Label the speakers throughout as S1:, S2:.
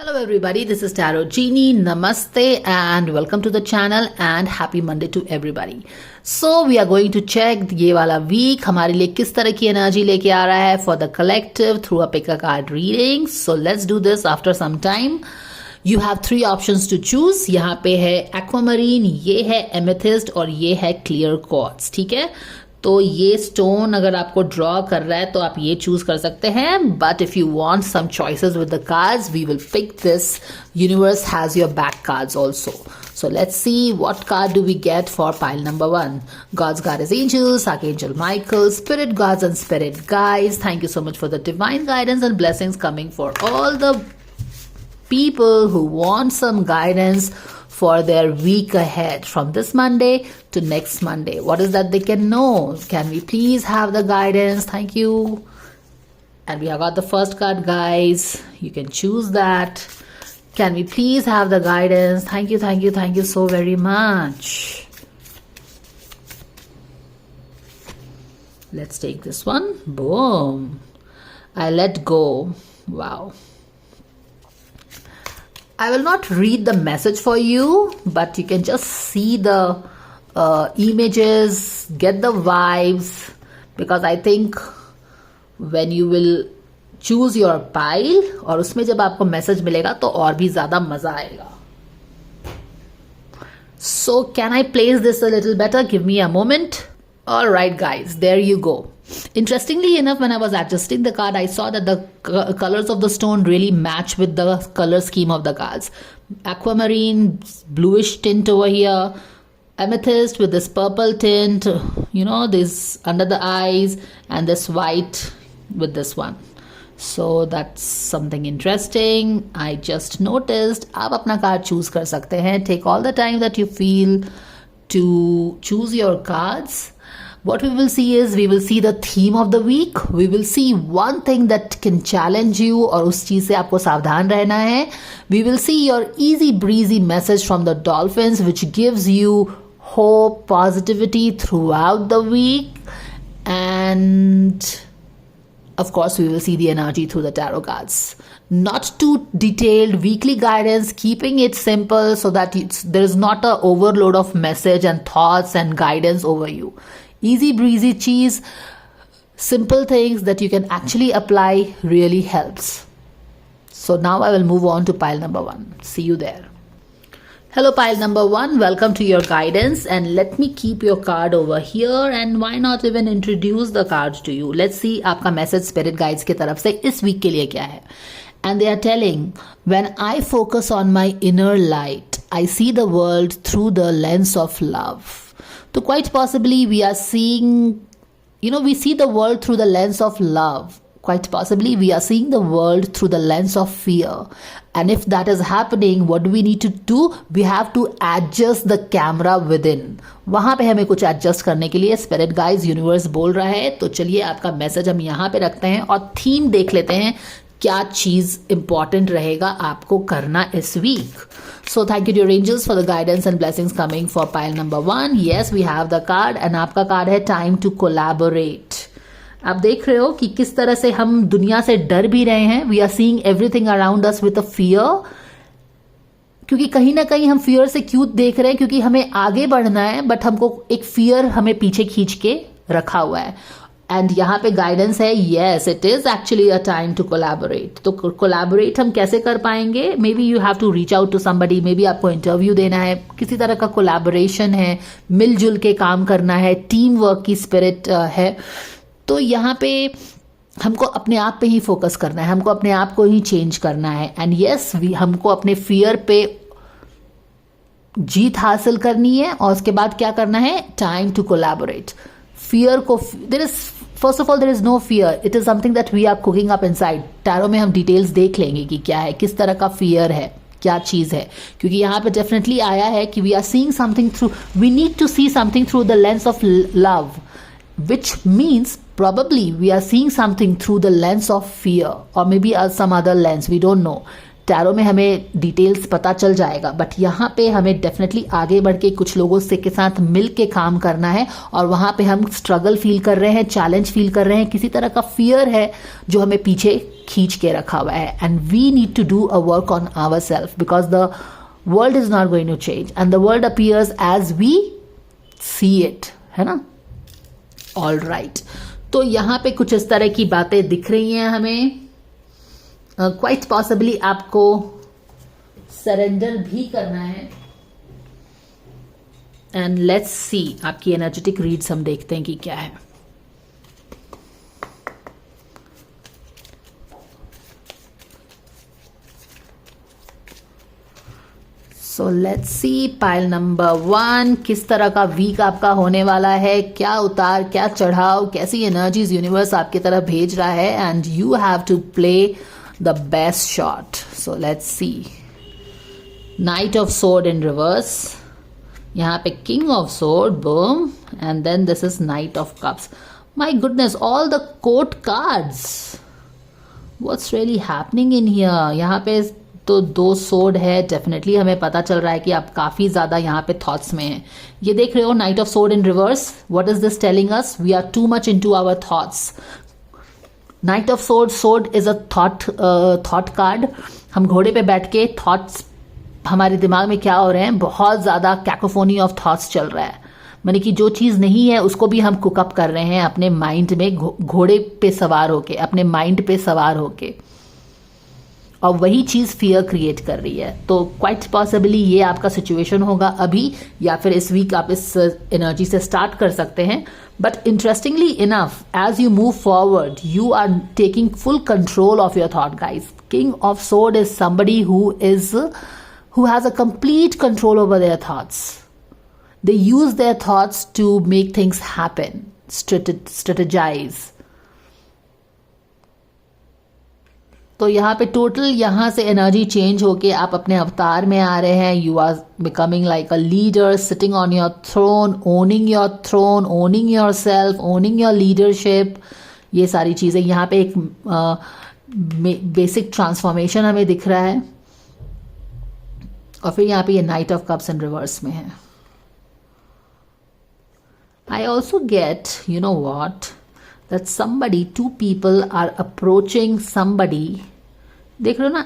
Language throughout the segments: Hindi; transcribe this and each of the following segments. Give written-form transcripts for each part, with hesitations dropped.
S1: Hello everybody, this is Tarot Genie. Namaste and welcome to the channel and happy Monday to everybody. So we are going to check ये वाला week हमारे लिए किस तरह की एनर्जी लेके आ रहा है for the collective through a pick a card reading. So let's do this after some time. You have three options to choose. यहाँ पे है aquamarine, ये है amethyst और ये है clear quartz. ठीक है, तो ये स्टोन अगर आपको ड्रॉ कर रहा है तो आप ये चूज कर सकते हैं. But if you want some choices with the cards we will pick this. Universe has your back cards also. So let's see what card do we get for pile number 1. God's Goddess Angels, Archangel Michael, Spirit Guides and Spirit Guides. Thank you so much for the divine guidance and blessings coming for all the people who want some guidance for their week ahead from this Monday to next Monday. What is that they can know? Can we please have the guidance? Thank you. And we have got the first card, guys. You can choose that. Can we please have the guidance? Thank you, thank you, thank you so very much. Let's take this one. Boom. I let go. Wow. I will not read the message for you, but you can just see the images, get the vibes, because I think when you will choose your pile और उसमें जब आपको मैसेज मिलेगा तो और भी ज्यादा मजा आएगा. So can I place this a little better? Give me a moment. All right, guys, there you go. Interestingly enough, when I was adjusting the card, I saw that the colors of the stone really match with the color scheme of the cards. Aquamarine, bluish tint over here. Amethyst with this purple tint, you know, this under the eyes, and this white with this one. So that's something interesting. I just noticed. आप अपना card choose कर सकते हैं. Take all the time that you feel to choose your cards. What we will see is we will see the theme of the week. We will see one thing that can challenge you और उस चीज से आपको सावधान रहना है. We will see your easy breezy message from the dolphins which gives you hope, positivity throughout the week, and of course we will see the energy through the tarot cards. Not too detailed weekly guidance, keeping it simple so that there is not a overload of message and thoughts and guidance over you. Easy breezy cheese, simple things that you can actually apply really helps. So now I will move on to pile number 1. See you there. Hello pile number 1, welcome to your guidance, and let me keep your card over here, and why not even introduce the cards to you. Let's see आपका message spirit guides की तरफ से इस week के लिए क्या है. And they are telling, when I focus on my inner light, I see the world through the lens of love. So quite possibly we are seeing, we see the world through the lens of love. Quite possibly we are seeing the world through the lens of fear. And if that is happening, what do we need to do? We have to adjust the camera within. वहां पे हमें कुछ adjust करने के लिए spirit guides, universe बोल रहा है. तो चलिए आपका message हम यहाँ पे रखते हैं और theme देख लेते हैं. क्या चीज इंपॉर्टेंट रहेगा आपको करना इस week. So thank you dear angels for the guidance and blessings coming for pile number 1. Yes, we have the card and आपका कार्ड है टाइम टू कोलैबोरेट. आप देख रहे हो कि किस तरह से हम दुनिया से डर भी रहे हैं. We are seeing everything around us with a fear. क्योंकि कहीं ना कहीं हम फियर से क्यों देख रहे हैं, क्योंकि हमें आगे बढ़ना है बट हमको एक फियर हमें पीछे खींच के रखा हुआ है. एंड यहाँ पे गाइडेंस है, yes it is actually a time to collaborate. तो कोलैबोरेट हम कैसे कर पाएंगे? Maybe you have to reach out to somebody. Maybe आपको इंटरव्यू देना है, किसी तरह का कोलैबोरेशन है, मिलजुल के काम करना है, टीम वर्क की स्पिरिट है. तो यहाँ पे हमको अपने आप पे ही फोकस करना है, हमको अपने आप को ही चेंज करना है. एंड येस, हमको अपने फियर पे जीत हासिल करनी है और उसके बाद क्या करना है? Time to collaborate. फियर को first of all there is no fear. It is something that we are cooking up inside. Tarot में हम डिटेल्स देख लेंगे कि क्या है, किस तरह का फियर है, क्या चीज है. क्योंकि यहाँ पे डेफिनेटली आया है कि we are seeing something through, we need to see something through the lens of love, which means probably we are seeing something through the lens of fear or maybe some other lens, we don't know. Tarot में हमें डिटेल्स पता चल जाएगा, बट यहाँ पे हमें डेफिनेटली आगे बढ़ के कुछ लोगों से के साथ मिल के काम करना है, और वहाँ पे हम स्ट्रगल फील कर रहे हैं, चैलेंज फील कर रहे हैं, किसी तरह का फियर है जो हमें पीछे खींच के रखा हुआ है, and we need to do a work on our self because the world is not going to change and the world appears as we see it, है ना। ऑल राइट, तो यहाँ पे कुछ इस तरह की बातें दिख रही हैं हमें। क्वाइट पॉसिबली आपको सरेंडर भी करना है, एंड लेट्स सी आपकी एनर्जेटिक रीड्स हम देखते हैं कि क्या है। सो लेट्स सी पाइल नंबर 1, किस तरह का वीक आपका होने वाला है, क्या उतार क्या चढ़ाव, कैसी एनर्जीज यूनिवर्स आपकी तरफ भेज रहा है, and you have to play the best shot. So let's see, knight of sword in reverse, यहाँ पे king of sword, boom, and then this is knight of cups. My goodness, all the court cards, what's really happening in here. यहाँ पे तो 2 सोर्ड है, डेफिनेटली हमें पता चल रहा है कि आप काफी ज्यादा यहाँ पे थॉट्स में हैं। ये देख रहे हो knight of sword in reverse, what is this telling us? We are too much into our thoughts. Knight of sword, sword is a thought card. हम घोड़े पे बैठ के थॉट्स, हमारे दिमाग में क्या हो रहे हैं, बहुत ज्यादा कैकोफोनी ऑफ थॉट्स चल रहा है, माने कि जो चीज नहीं है उसको भी हम कुकअप कर रहे हैं अपने माइंड में, घोड़े पे सवार होके, अपने माइंड पे सवार होके, और वही चीज फियर क्रिएट कर रही है। तो क्वाइट पॉसिबली ये आपका सिचुएशन होगा अभी, या फिर इस वीक आप इस एनर्जी से स्टार्ट कर सकते हैं। But interestingly enough, as you move forward, you are taking full control of your thought guys. King of sword is somebody who has a complete control over their thoughts. They use their thoughts to make things happen, strategize. तो यहाँ पे टोटल यहाँ से एनर्जी चेंज होके आप अपने अवतार में आ रहे हैं। You are becoming like a leader, sitting on your throne, owning your self, owning your leadership. ये सारी चीज़ें यहाँ पे एक बेसिक ट्रांसफॉर्मेशन हमें दिख रहा है। और फिर यहाँ पे ये night of cups in reverse में है। I also get, you know what, that somebody, 2 people are approaching somebody, देख रहे हो ना,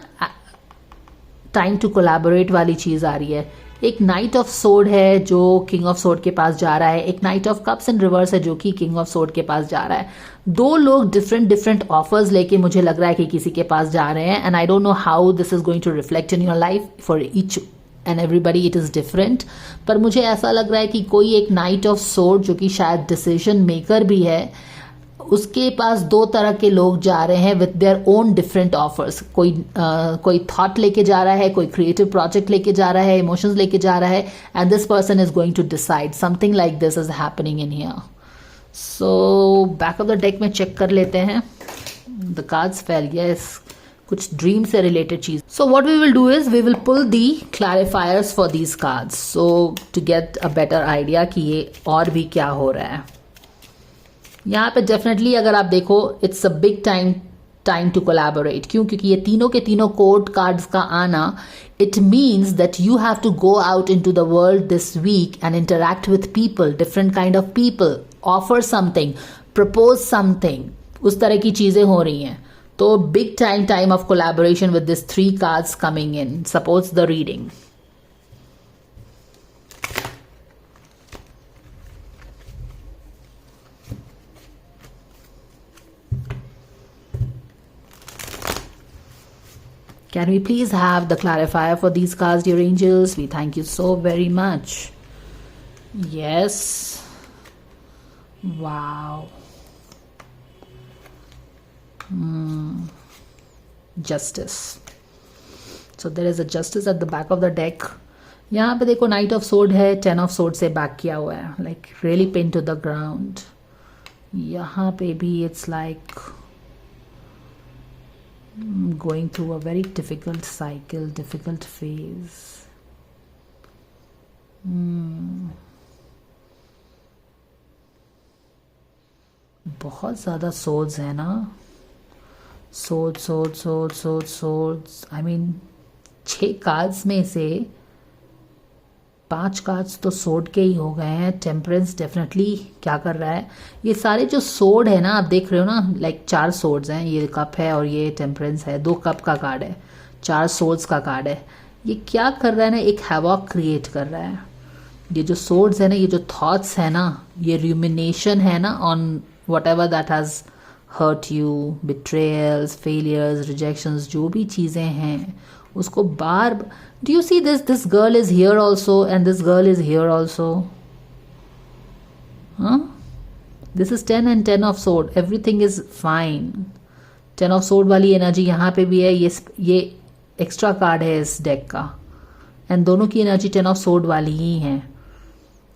S1: टाइम टू कोलैबोरेट वाली चीज आ रही है। एक नाइट ऑफ सोर्ड है जो किंग ऑफ सोर्ड के पास जा रहा है, एक night of cups in reverse है जो कि किंग ऑफ सोर्ड के पास जा रहा है। 2 लोग डिफरेंट ऑफर्स लेके मुझे लग रहा है कि किसी के पास जा रहे हैं, and I don't know how this is going to reflect in your life, for each and everybody it is different. पर मुझे ऐसा लग रहा है कि कोई एक नाइट ऑफ सोर्ड जो कि शायद डिसीजन मेकर भी है, उसके पास 2 तरह के लोग जा रहे हैं with their own different offers. कोई थॉट लेके जा रहा है, कोई क्रिएटिव प्रोजेक्ट लेके जा रहा है, इमोशंस लेके जा रहा है, and this person is going to decide something like this is happening in here. So back of the deck में चेक कर लेते हैं। द कार्ड्स फेल, यस, कुछ ड्रीम से रिलेटेड चीज। So what we will do is we will pull the clarifiers for these cards, so to get a better idea कि ये और भी क्या हो रहा है। यहाँ पे डेफिनेटली अगर आप देखो, it's a big time to collaborate. क्यों? क्योंकि ये तीनों के तीनों कोर्ट कार्ड्स का आना, it means that you have to go out in to the world this week and interact with people, different kind of people, offer something, propose something, उस तरह की चीजें हो रही हैं। तो big time of collaboration with this 3 cards coming in supports the reading. Can we please have the clarifier for these cards, dear angels? We thank you so very much. Yes. Wow. Justice. So there is a justice at the back of the deck. यहाँ पे देखो नाइट ऑफ सोर्ड है, 10 ऑफ सोर्ड से बैक किया हुआ है, like really pin to the ground. यहाँ पे भी it's like going through a very difficult cycle, difficult phase. बहुत ज़्यादा सोर्ड्स है ना, सोर्ड्स आई मीन 6 कार्ड्स में से 5 कार्ड्स तो सोर्ड के ही हो गए हैं। टेम्परेंस डेफिनेटली क्या कर रहा है, ये सारे जो सोर्ड है ना आप देख रहे हो ना, लाइक 4 सोर्ड्स हैं, ये कप है और ये टेम्परेंस है, 2 कप का कार्ड है, 4 सोर्ड्स का कार्ड है। ये क्या कर रहा है ना, एक हैवॉक क्रिएट कर रहा है। ये जो सोर्ड्स है ना, ये जो थॉट्स है ना, ये रूमिनेशन है ना on whatever that has hurt you, betrayals, failures, rejections, जो भी चीज़ें हैं उसको बार, do you see this girl is here also and this girl is here also, हाँ, this is 10 and 10 of sword, everything is fine. 10 of sword वाली एनर्जी यहाँ पे भी है, ये एक्स्ट्रा कार्ड है इस डेक का, एंड दोनों की एनर्जी 10 of sword वाली ही है।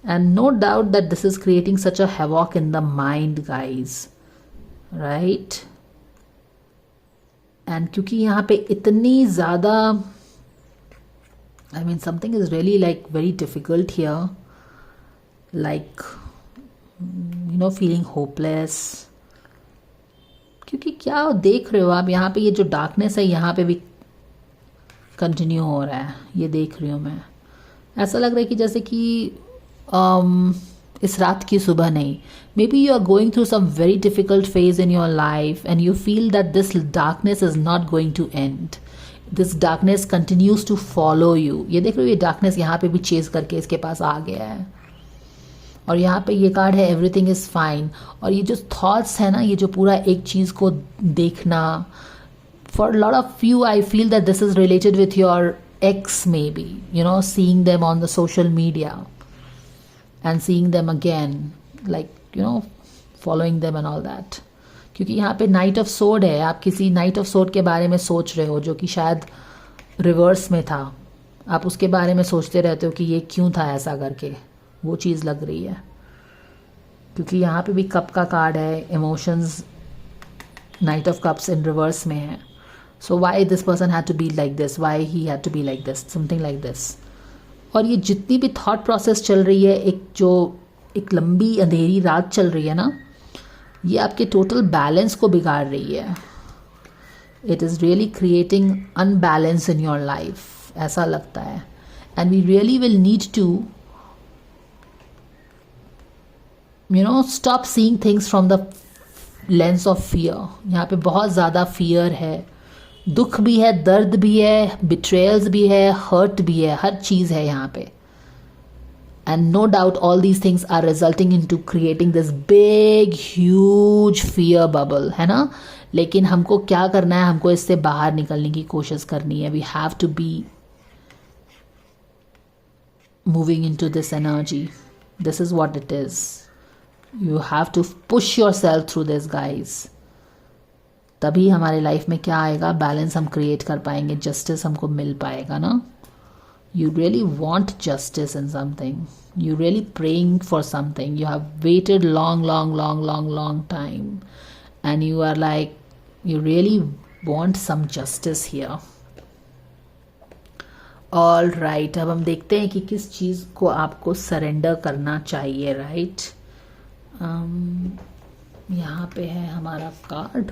S1: And no doubt that this is creating such a havoc in the mind guys, right. And क्योंकि यहाँ पे इतनी ज़्यादा, I mean something is really like very difficult here, like you know feeling hopeless, क्योंकि क्या देख रहे हो आप यहाँ पे, ये जो डार्कनेस है यहाँ पे भी कंटिन्यू हो रहा है, ये देख रही हूँ मैं। ऐसा लग रहा है कि जैसे कि इस रात की सुबह नहीं, maybe you are going through some very difficult phase in your life and you feel that this darkness is not going to end, this darkness continues to follow you. ये देख रहे हो, ये डार्कनेस यहाँ पे भी चेज करके इसके पास आ गया है, और यहाँ पे ये कार्ड है एवरीथिंग इज फाइन। और ये जो थॉट्स है ना, ये जो पूरा एक चीज़ को देखना, for lot of you I feel that this is related with your ex maybe, you know, seeing them on the social media and seeing them again, like you know, following them and all that. क्योंकि यहाँ पे नाइट ऑफ सोर्ड है, आप किसी नाइट ऑफ सोर्ड के बारे में सोच रहे हो जो कि शायद रिवर्स में था, आप उसके बारे में सोचते रहते हो कि ये क्यों था ऐसा करके, वो चीज़ लग रही है। क्योंकि यहाँ पे भी कप का कार्ड है, emotions night of cups in reverse में है। So why this person had to be like this, why he had to be like this, something like this. और ये जितनी भी थॉट प्रोसेस चल रही है, एक लंबी अंधेरी रात चल रही है ना, ये आपके टोटल बैलेंस को बिगाड़ रही है। It is really creating unbalance in your life, ऐसा लगता है। And we really will need to you know stop seeing things from the lens of fear. यहाँ पे बहुत ज़्यादा फियर है, दुख भी है, दर्द भी है, बिट्रेयल्स भी है, हर्ट भी है, हर चीज़ है यहाँ पे। And no doubt all these things are resulting in to creating this big huge fear bubble, है ना। लेकिन हमको क्या करना है, हमको इससे बाहर निकलने की कोशिश करनी है। We have to be moving in to this energy, this is what it is. You have to push your self through this guys, तभी हमारे लाइफ में क्या आएगा, बैलेंस हम क्रिएट कर पाएंगे, जस्टिस हमको मिल पाएगा ना। You really want justice in something, you really praying for something, you have waited long long long long long time and you are like you really want some justice here. All right, अब हम देखते हैं कि किस चीज़ को आपको सरेंडर करना चाहिए, राइट। यहाँ पे है हमारा कार्ड।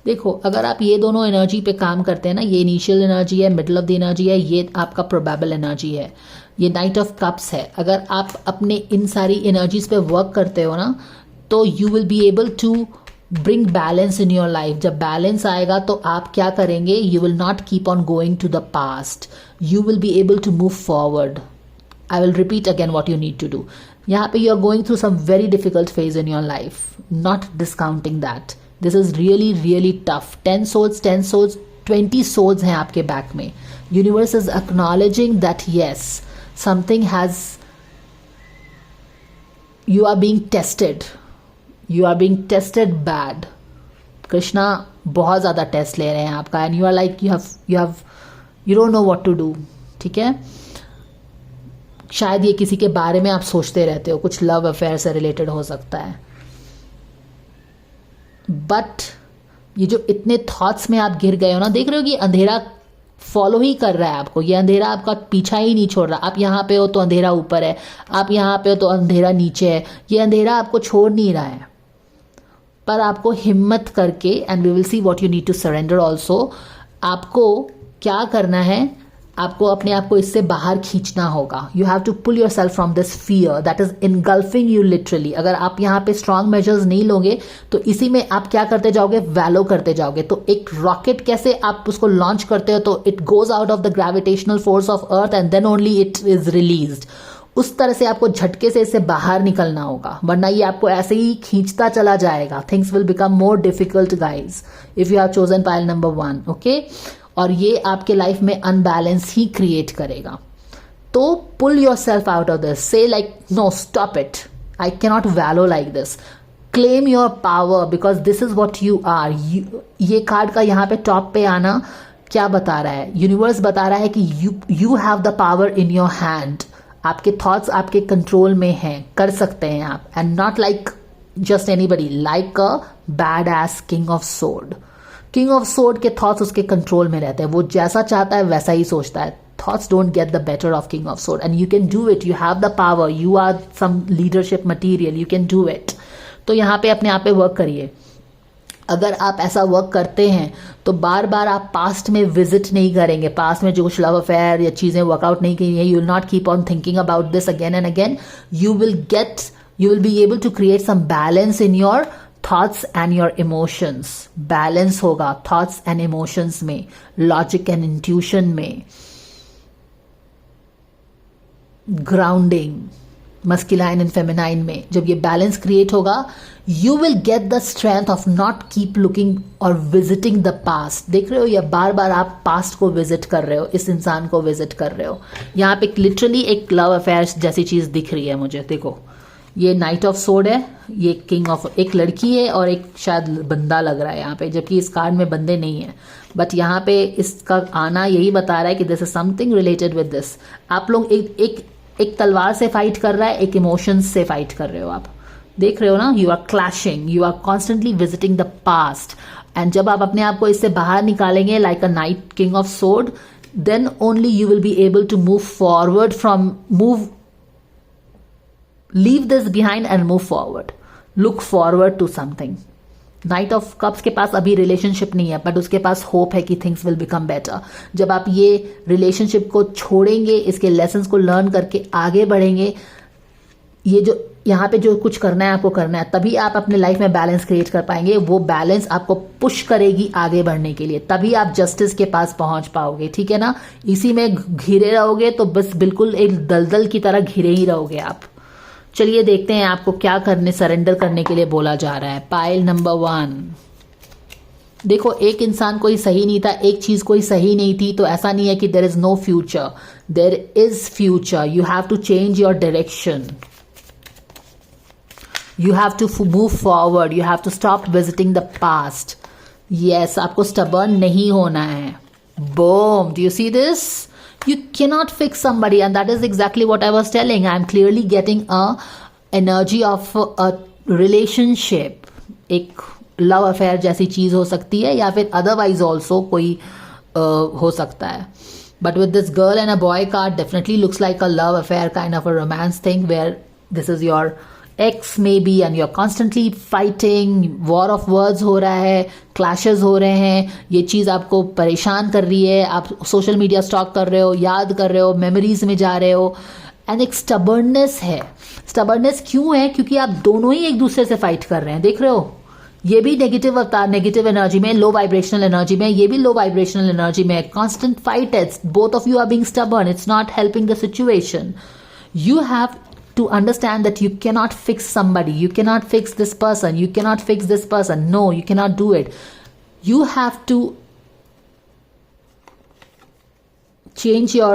S1: देखो, अगर आप ये दोनों एनर्जी पे काम करते हैं ना, ये इनिशियल एनर्जी है, मिडल ऑफ द एनर्जी है, ये आपका प्रोबेबल एनर्जी है, ये नाइट ऑफ कप्स है। अगर आप अपने इन सारी एनर्जीज पे वर्क करते हो ना, तो you will be able to bring balance in your life. जब बैलेंस आएगा तो आप क्या करेंगे, you will not keep on going to the past, you will be able to move forward. I will repeat again what you need to do. यहाँ पे you are going through some very difficult phase in your life, not discounting that. This is really really tough. 10 souls, 20 souls हैं आपके बैक में। Universe is acknowledging that yes, something has, you are being tested, you are being tested bad. Krishna बहुत ज़्यादा टेस्ट ले रहे हैं आपका, and you are like you don't know what to do, ठीक है। शायद ये किसी के बारे में आप सोचते रहते हो, कुछ लव अफेयर से रिलेटेड हो सकता है, बट ये जो इतने थॉट्स में आप गिर गए हो ना, देख रहे हो कि अंधेरा फॉलो ही कर रहा है आपको, ये अंधेरा आपका पीछा ही नहीं छोड़ रहा। आप यहाँ पे हो तो अंधेरा ऊपर है, आप यहाँ पे हो तो अंधेरा नीचे है, ये अंधेरा आपको छोड़ नहीं रहा है। पर आपको हिम्मत करके, and we will see what you need to surrender also, आपको क्या करना है, आपको अपने आप को इससे बाहर खींचना होगा. You have to pull your self from this fear that is engulfing you literally. अगर आप यहाँ पे स्ट्रांग मेजर्स नहीं लोगे तो इसी में आप क्या करते जाओगे, वैलो करते जाओगे. तो एक रॉकेट कैसे आप उसको लॉन्च करते हो, तो it goes out of the gravitational force of earth and then only it is released. उस तरह से आपको झटके से इससे बाहर निकलना होगा, वरना ये आपको ऐसे ही खींचता चला जाएगा. Things will become more difficult guys if you have chosen pile number 1. Okay, और ये आपके लाइफ में अनबैलेंस ही क्रिएट करेगा. तो pull your self out of this, say like no, stop it, I cannot wallow like this. Claim your power because this is what you are. ये कार्ड का यहाँ पे टॉप पे आना क्या बता रहा है, यूनिवर्स बता रहा है कि you have the power in your hand. आपके थॉट्स आपके कंट्रोल में हैं, कर सकते हैं आप. And not like just anybody, like a bad S king of sword. King of sword के थॉट्स उसके कंट्रोल में रहते हैं, वो जैसा चाहता है वैसा ही सोचता है. Thoughts don't get the better of king of sword and you can do it. You have the power, you are some leadership material, you can do it. तो यहाँ पे अपने आप पे वर्क करिए. अगर आप ऐसा वर्क करते हैं तो बार बार आप पास्ट में विजिट नहीं करेंगे. पास्ट में जो कुछ लव अफेयर या चीज़ें वर्कआउट नहीं की हैं, you will not keep on thinking about this again and again. You will be able to create some balance in your thoughts and your emotions. Balance होगा थॉट्स एंड इमोशंस में, लॉजिक एंड इंट्यूशन में, ग्राउंडिंग मस्कुलाइन एंड फेमिनाइन में. जब ये बैलेंस क्रिएट होगा, you will get the strength of not keep looking और विजिटिंग द पास्ट. देख रहे हो, या बार बार आप पास्ट को विजिट कर रहे हो, इस इंसान को विजिट कर रहे हो. यहाँ पे लिटरली एक लव अफेयर जैसी चीज दिख रही है मुझे. देखो, ये नाइट ऑफ सोर्ड है, ये किंग ऑफ, एक लड़की है और एक शायद बंदा लग रहा है यहाँ पे, जबकि इस कार्ड में बंदे नहीं है. बट यहाँ पे इसका आना यही बता रहा है कि this is something related with this. आप लोग एक तलवार से फाइट कर रहा है, एक इमोशंस से फाइट कर रहे हो. आप देख रहे हो ना, you are clashing, you are constantly visiting the past. And जब आप अपने आप को इससे बाहर निकालेंगे like a knight king of sword, then only you will be able to move forward leave this behind and move forward. Look forward to something. Night of cups के पास अभी रिलेशनशिप नहीं है, बट उसके पास होप है कि थिंग्स विल बिकम बेटर. जब आप ये रिलेशनशिप को छोड़ेंगे, इसके लेसन्स को लर्न करके आगे बढ़ेंगे, ये जो यहाँ पे जो कुछ करना है आपको करना है, तभी आप अपने लाइफ में बैलेंस क्रिएट कर पाएंगे. वो बैलेंस आपको पुश करेगी आगे बढ़ने के लिए, तभी आप जस्टिस के पास पहुंच पाओगे. ठीक है ना, इसी में घिरे रहोगे तो बस बिल्कुल एक दलदल की तरह घिरे ही रहोगे आप. चलिए देखते हैं आपको क्या करने, सरेंडर करने के लिए बोला जा रहा है. Pile number 1. देखो, एक इंसान कोई सही नहीं था, एक चीज कोई सही नहीं थी, तो ऐसा नहीं है कि there is no future. There is future. You have to change your direction. You have to move forward. You have to stop visiting the past. Yes, आपको स्टबर्न नहीं होना है. बोम, do you see this? You cannot fix somebody, and that is exactly what I was telling. I am clearly getting a energy of a relationship. एक love affair जैसी चीज हो सकती है, या फिर otherwise also कोई हो सकता है. But with this girl and a boy card, definitely looks like a love affair, kind of a romance thing where this is your ex maybe and you're constantly fighting. war of words हो रहा है, clashes हो रहे हैं, ये चीज़ आपको परेशान कर रही है. आप सोशल मीडिया स्टॉक कर रहे हो, याद कर रहे हो, मेमोरीज में जा रहे हो. एंड एक स्टबर्ननेस है. स्टबर्ननेस क्यों है? क्योंकि आप दोनों ही एक दूसरे से फाइट कर रहे हैं. देख रहे हो, ये भी नेगेटिव अवतार, नेगेटिव एनर्जी में, लो वाइब्रेशनल एनर्जी में, ये भी लो वाइब्रेशनल एनर्जी में. कॉन्स्टेंट फाइट है. Both of you are being stubborn. It's not helping the situation. You have to understand that you cannot fix somebody, you cannot fix this person, you cannot fix this person. No, you cannot do it. You have to change your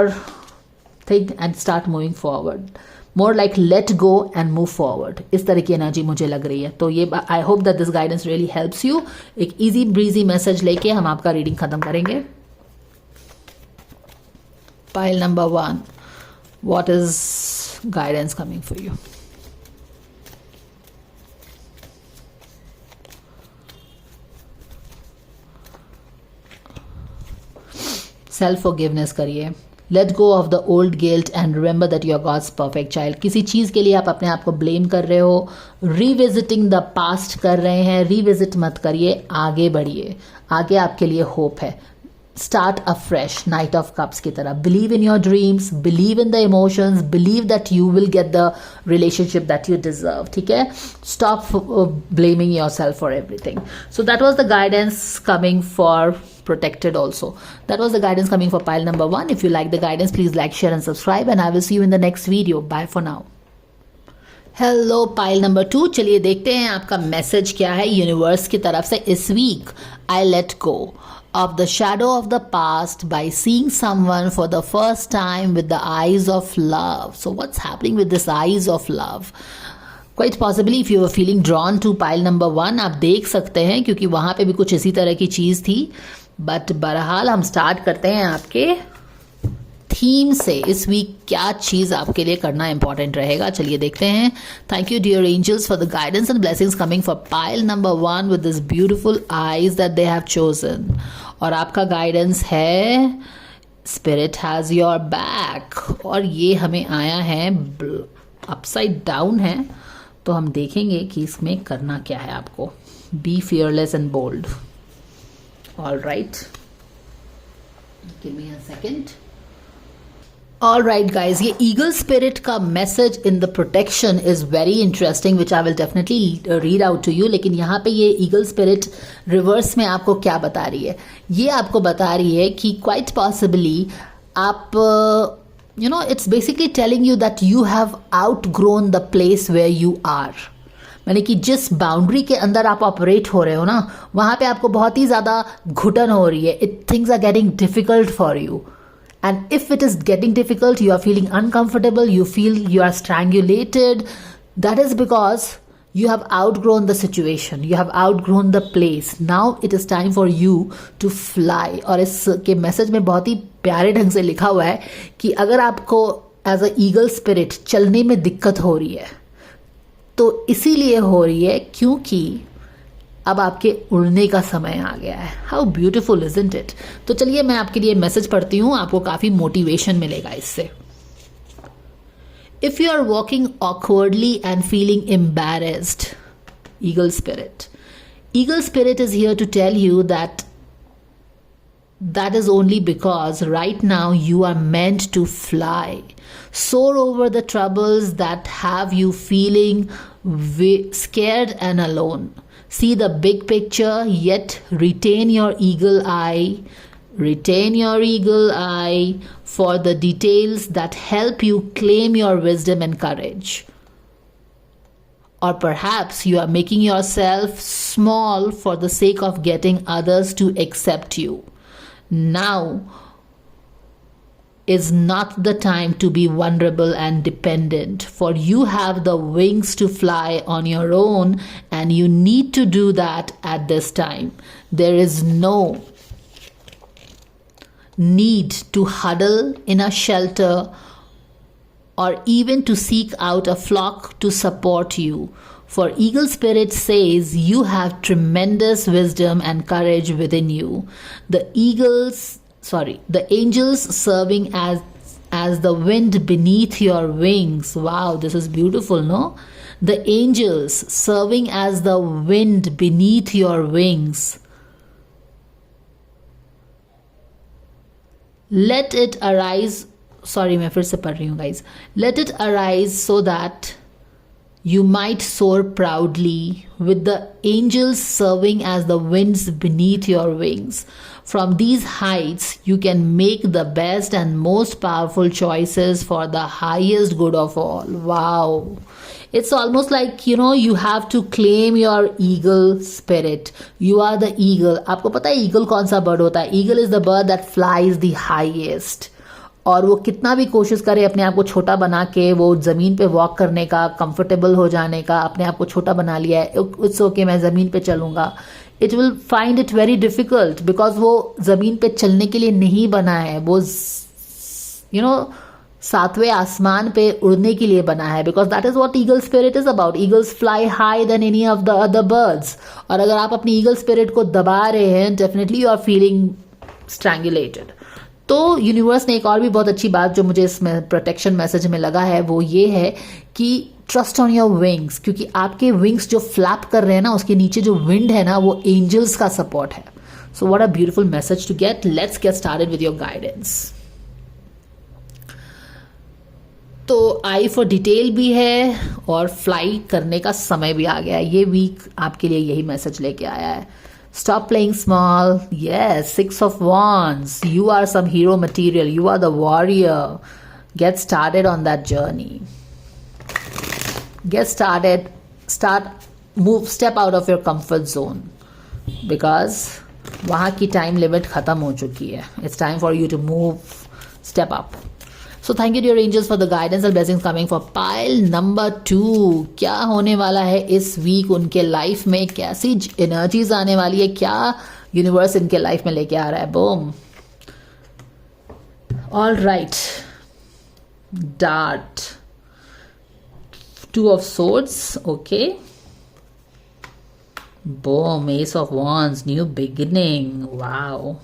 S1: thing and start moving forward. More like let go and move forward. इस तरह की एनर्जी मुझे लग रही है. तो ये I hope that this guidance really helps you. एक easy breezy मैसेज लेके हम आपका रीडिंग खत्म करेंगे. Pile number 1. What is guidance coming for you? Self forgiveness करिए. Let go of the old guilt and remember that you are God's perfect child. किसी चीज़ के लिए आप अपने आप को ब्लेम कर रहे हो, रीविजिटिंग द पास्ट कर रहे हैं, रीविजिट मत करिए, आगे बढ़िए, आगे आपके लिए होप है। Start afresh, night of cups की तरह। Believe in your dreams, believe in the emotions, believe that you will get the relationship that you deserve, ठीक है। Stop blaming your self for everything. So that was the guidance coming for protected also. That was the guidance coming for pile number 1. If you like the guidance, please like, share and subscribe, and I will see you in the next video. Bye for now. Hello pile number 2, चलिए देखते हैं आपका मैसेज क्या है यूनिवर्स की तरफ से इस week. I let go of the shadow of the past by seeing someone for the first time with the eyes of love. So what's happening with this eyes of love? Quite possibly if you were feeling drawn to pile number 1, आप देख सकते हैं क्योंकि वहाँ पे भी कुछ इसी तरह की चीज़ थी। बट बहरहाल हम स्टार्ट करते हैं आपके थीम से। इस वीक क्या चीज़ आपके लिए करना इंपॉर्टेंट रहेगा, चलिए देखते हैं। Thank you dear angels for the guidance and blessings coming for pile number 1 with this beautiful eyes that they have chosen. और आपका गाइडेंस है स्पिरिट हैज़ योर बैक, और ये हमें आया है अपसाइड डाउन है, तो हम देखेंगे कि इसमें करना क्या है आपको। Be fearless and bold. All right, give me a second. All right guys, ये ईगल स्पिरिट का message in the protection is very interesting which I will definitely read out to you. लेकिन यहाँ पे ये ईगल स्पिरिट रिवर्स में आपको क्या बता रही है? ये आपको बता रही है कि क्वाइट पॉसिबली आप it's basically telling you that you have outgrown the place where you are. मैंने कि जिस बाउंड्री के अंदर आप ऑपरेट हो रहे हो ना, वहाँ पे आपको बहुत ही ज़्यादा घुटन हो रही है। Things are getting difficult for you, and if it is getting difficult, you are feeling uncomfortable, you feel you are strangulated. That is because you have outgrown the situation, you have outgrown the place. Now it is time for you to fly. और इसके मैसेज में बहुत ही प्यारे ढंग से लिखा हुआ है कि अगर आपको एज अ ईगल स्पिरिट चलने में दिक्कत हो रही है, तो इसीलिए हो रही है क्योंकि अब आपके उड़ने का समय आ गया है। How beautiful isn't it? तो चलिए मैं आपके लिए मैसेज पढ़ती हूँ, आपको काफ़ी मोटिवेशन मिलेगा इससे। If you are walking awkwardly and feeling embarrassed, Eagle Spirit is here to tell you that is only because right now you are meant to fly. Soar over the troubles that have you feeling scared and alone. See the big picture, yet retain your eagle eye. Retain your eagle eye for the details that help you claim your wisdom and courage. Or perhaps you are making yourself small for the sake of getting others to accept you. Now is not the time to be vulnerable and dependent, for you have the wings to fly on your own, and you need to do that at this time. There is no need to huddle in a shelter or even to seek out a flock to support you. For Eagle Spirit says you have tremendous wisdom and courage within you. The angels serving as the wind beneath your wings. Wow, this is beautiful, no? The angels serving as the wind beneath your wings. Let it arise, मैं फिर से पढ़ रही हूँ guys. Let it arise so that you might soar proudly with the angels serving as the winds beneath your wings. From these heights, you can make the best and most powerful choices for the highest good of all. Wow. It's almost like, you have to claim your eagle spirit. You are the eagle. आपको पता है eagle कौन सा bird होता है? Eagle is the bird that flies the highest. और वो कितना भी कोशिश करे अपने आप को छोटा बना के, वो ज़मीन पे वॉक करने का, कंफर्टेबल हो जाने का, अपने आप को छोटा बना लिया है, इट्स ओके मैं ज़मीन पे चलूँगा, it will find it very difficult because वो ज़मीन पे चलने के लिए नहीं बना है, वो सातवें आसमान पे उड़ने के लिए बना है, because that is what eagle spirit is about. Eagles fly high than any of the other birds. और अगर आप अपनी ईगल स्पिरिट को दबा रहे हैं, definitely you are feeling strangulated. तो यूनिवर्स ने एक और भी बहुत अच्छी बात जो मुझे इस प्रोटेक्शन मैसेज में लगा है वो ये है कि ट्रस्ट ऑन योर विंग्स, क्योंकि आपके विंग्स जो फ्लैप कर रहे हैं ना उसके नीचे जो विंड है ना वो एंजल्स का सपोर्ट है. So what a beautiful message to get. Let's get started with your guidance. तो आई फॉर डिटेल भी है और फ्लाई करने का समय भी आ गया है. ये वीक आपके लिए यही मैसेज लेके आया है. Stop playing small. Yes, Six of Wands. You are some hero material. You are the warrior. Get started on that journey. Get started. Step out of your comfort zone. Because वहाँ की time limit खत्म हो चुकी है. It's time for you to move. Step up. So thank you dear angels for the guidance and blessings coming for pile number 2. क्या होने वाला है इस वीक उनके लाइफ में, कैसी एनर्जीज आने वाली है, क्या यूनिवर्स इनके लाइफ में लेके आ रहा है. Boom. All right. Dart. 2 of swords. Okay. Boom. Ace of wands. New beginning. Wow.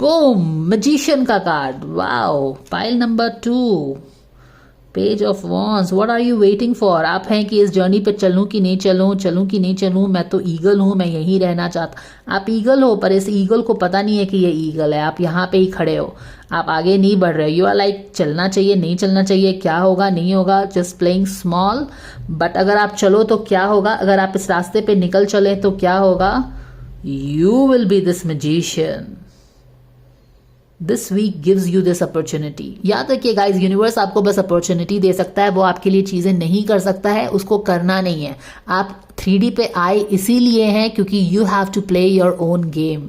S1: Boom! Magician का card. Wow. Pile number 2. Page of wands. What are you waiting for? आप हैं कि इस जर्नी पे चलूं कि नहीं चलूं, चलूं कि नहीं चलूं. मैं तो ईगल हूं, मैं यहीं रहना चाहता. आप ईगल हो पर इस ईगल को पता नहीं है कि ये ईगल है. आप यहाँ पे ही खड़े हो, आप आगे नहीं बढ़ रहे हो. यू आर लाइक चलना चाहिए, नहीं चलना चाहिए, क्या होगा नहीं होगा. Just playing small. बट अगर आप चलो तो क्या होगा, अगर आप इस रास्ते पे निकल चले तो क्या होगा. You will be this magician. This week gives you this opportunity. याद रखिए गाइज, यूनिवर्स आपको बस अपॉर्चुनिटी दे सकता है, वो आपके लिए चीजें नहीं कर सकता है, उसको करना नहीं है. आप 3D पे आए इसीलिए हैं क्योंकि you have to play your own game.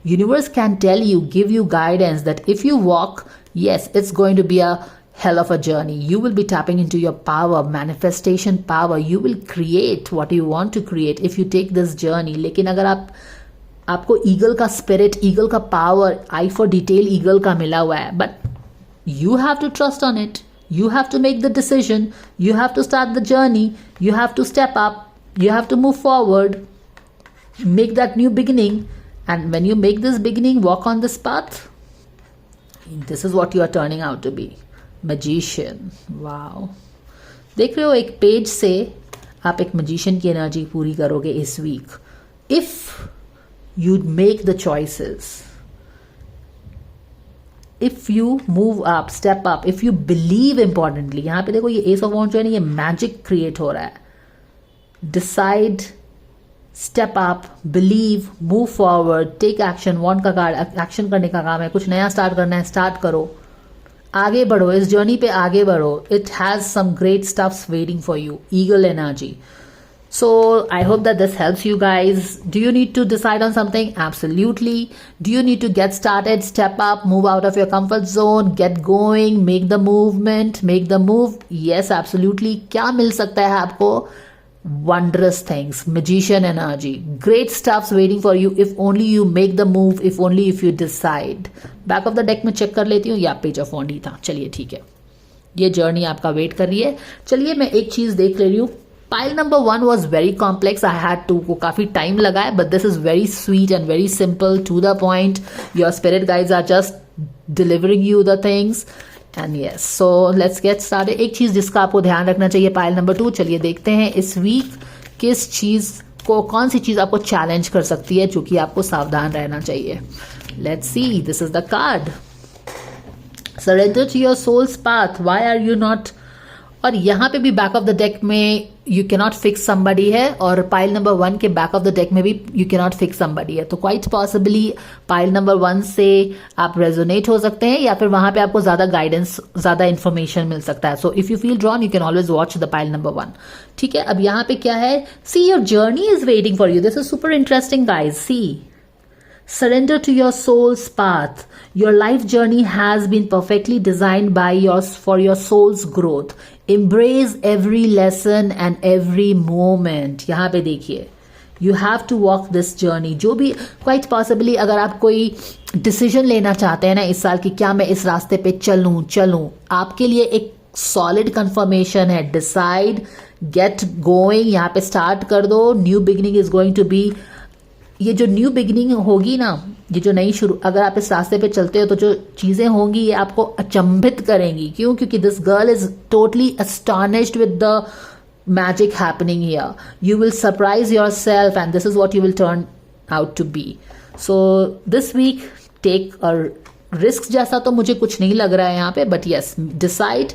S1: Universe can tell you, give you guidance that if you walk, yes, it's going to be a hell of a journey. You will be tapping into your power, manifestation power. You will create what you want to create if you take this journey. लेकिन अगर आपको ईगल का स्पिरिट, ईगल का power, eye for detail eagle का मिला हुआ है, but you have to trust on it. You have to make the decision. You have to start the journey. You have to step up. You have to move forward. Make that new beginning. And when you make this beginning, walk on this path. This is what you are turning out to be. Magician. Wow. देख रहे हो, एक पेज से आप एक मैजिशियन की एनर्जी पूरी करोगे इस week. If you make the choices, if you move up, step up, if you believe. importantly यहां पे देखो ये एस ऑफ वॉन्ड्स जो है ना, ये मैजिक क्रिएट हो रहा है. Decide, step up, believe, move forward, take action. Wand का कार्ड एक्शन करने का काम है. कुछ नया स्टार्ट करना है, स्टार्ट करो, आगे बढ़ो, इस जर्नी पे आगे बढ़ो. It has some great stuffs waiting for you. Eagle energy. So I hope that this helps you guys. Do you need to decide on something? Absolutely. Do you need to get started, step up, move out of your comfort zone, get going, make the movement, make the move? Yes, absolutely. क्या मिल सकता है आपको? Wondrous things. Magician energy. Great stuff's waiting for you if only you make the move, if only if you decide. Back of the deck में चेक कर लेती हूँ. या पेज ऑफ वॉन्ड ही था. चलिए ठीक है, ये जर्नी आपका वेट कर रही है. चलिए मैं एक चीज देख ले रही हूँ. Pile number 1 was very complex. I had to को काफी टाइम लगा है, but this is very sweet and very simple, to the point. Your spirit guides are just delivering you the things. And yes, so let's get started. एक चीज जिसका आपको ध्यान रखना चाहिए पाइल नंबर 2. चलिए देखते हैं इस वीक किस चीज को, कौन सी चीज आपको चैलेंज कर सकती है, जो कि आपको सावधान रहना चाहिए. Let's see. This is the card. Surrender to your soul's path. Why are you not? और यहाँ पे भी बैक ऑफ द डेक में यू कैनॉट फिक्स समबडी है, और पाइल नंबर 1 के बैक ऑफ द डेक में भी यू कैनॉट फिक्स समबडी है. तो क्वाइट पॉसिबली पाइल नंबर 1 से आप रेजोनेट हो सकते हैं, या फिर वहां पे आपको ज्यादा गाइडेंस, ज्यादा इंफॉर्मेशन मिल सकता है. So if you feel drawn, you can always watch the pile number 1. ठीक है, अब यहाँ पे क्या है? See, your journey is waiting for you. This is super interesting guys. See, surrender to your soul's path. Your life journey has been perfectly designed for your soul's growth. Embrace every lesson and every moment. यहाँ पे देखिए, you have to walk this journey. जो भी quite possibly अगर आप कोई डिसीजन लेना चाहते हैं ना इस साल की, क्या मैं इस रास्ते पे चलूं, आपके लिए एक सॉलिड कंफर्मेशन है. Decide, get going. यहाँ पे स्टार्ट कर दो. New beginning is going to be ये जो न्यू बिगिनिंग होगी ना, ये जो नई शुरू, अगर आप इस रास्ते पे चलते हो तो जो चीजें होंगी ये आपको अचंभित करेंगी। क्यों? क्योंकि this girl is totally astonished with the magic happening here. You will surprise yourself and this is what you will turn out to be. So this week take a risk जैसा तो मुझे कुछ नहीं लग रहा है यहाँ पे, but yes, decide,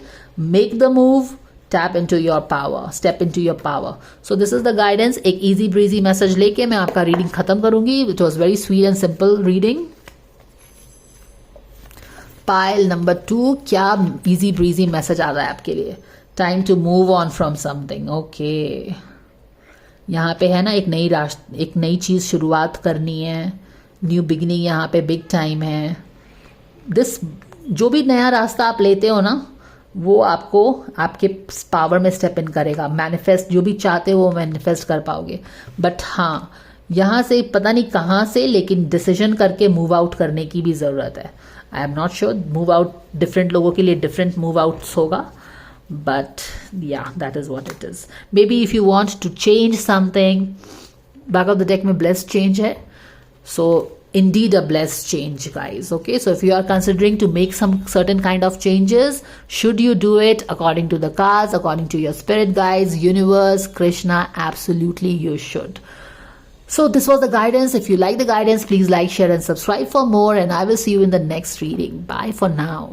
S1: make the move, tap into your power, step into your power. So this is the guidance. एक easy breezy message लेके मैं आपका reading खत्म करूंगी. It was very sweet and simple reading. Pile number 2, क्या easy breezy message आ रहा है आपके लिए? Time to move on from something. Okay, यहाँ पे है ना एक नई चीज़ शुरुआत करनी है, न्यू बिगिनिंग यहाँ पे बिग टाइम है। दिस जो भी नया रास्ता आप लेते हो ना, वो आपको आपके पावर में स्टेप इन करेगा। मैनिफेस्ट जो भी चाहते हो वो मैनिफेस्ट कर पाओगे। बट हाँ, यहाँ से पता नहीं कहाँ से, लेकिन डिसीजन करके मूव आउट करने की भी ज़रूरत है। I am not sure, move out different लोगों के लिए डिफरेंट मूव आउट्स होगा, but yeah, that is what it is. Maybe if you want to change something, back of the deck में blessed change है, so indeed a blessed change, guys. Okay, so if you are considering to make some certain kind of changes, should you do it according to the cards, according to your spirit guides, universe, Krishna? Absolutely you should. So this was the guidance. If you like the guidance, please like, share and subscribe for more, and I will see you in the next reading. Bye for now.